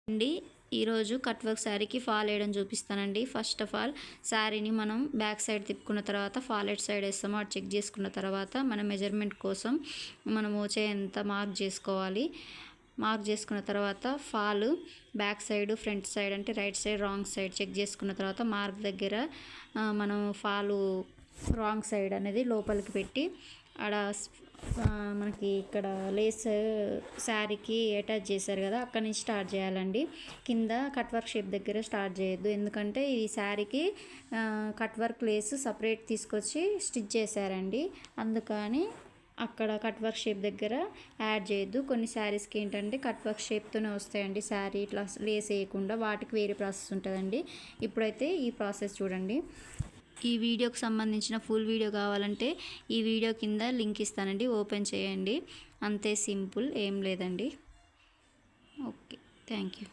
అండి ఈరోజు cut work శారీకి ఫాల్ వేయడం చూపిస్తానండి. ఫస్ట్ ఆఫ్ ఆల్ శారీని మనం బ్యాక్ సైడ్ తిప్పుకున్న తర్వాత ఫాల్ ఎట్ సైడ్ వేస్తామో అది చెక్ చేసుకున్న తర్వాత మన మెజర్మెంట్ కోసం మనము ఎంత మార్క్ చేసుకోవాలి. మార్క్ చేసుకున్న తర్వాత fall back side front side అంటే right side wrong side check చేసుకున్న తర్వాత మార్క్ దగ్గర మనం ఫాలు రాంగ్ సైడ్ అనేది లోపలికి పెట్టి ఆడ మనకి ఇక్కడ లేస్ శారీకి అటాచ్ చేశారు కదా, అక్కడి నుంచి స్టార్ట్ చేయాలండి. కింద కట్ వర్క్ షేప్ దగ్గర స్టార్ట్ చేయొద్దు, ఎందుకంటే ఈ శారీకి కట్ వర్క్ లేస్ సపరేట్ తీసుకొచ్చి స్టిచ్ చేశారండి. అందుకని అక్కడ కట్ వర్క్ షేప్ దగ్గర యాడ్ చేయొద్దు. కొన్ని శారీస్కి ఏంటంటే కట్ వర్క్ షేప్తోనే వస్తాయండి శారీ ఇట్లా లేస్ వేయకుండా, వాటికి వేరే ప్రాసెస్ ఉంటుందండి. ఇప్పుడైతే ఈ ప్రాసెస్ చూడండి. ఈ వీడియోకి సంబంధించిన ఫుల్ వీడియో కావాలంటే ఈ వీడియో కింద లింక్ ఇస్తానండి, ఓపెన్ చేయండి. అంతే, సింపుల్, ఏం లేదండి. Okay, thank you.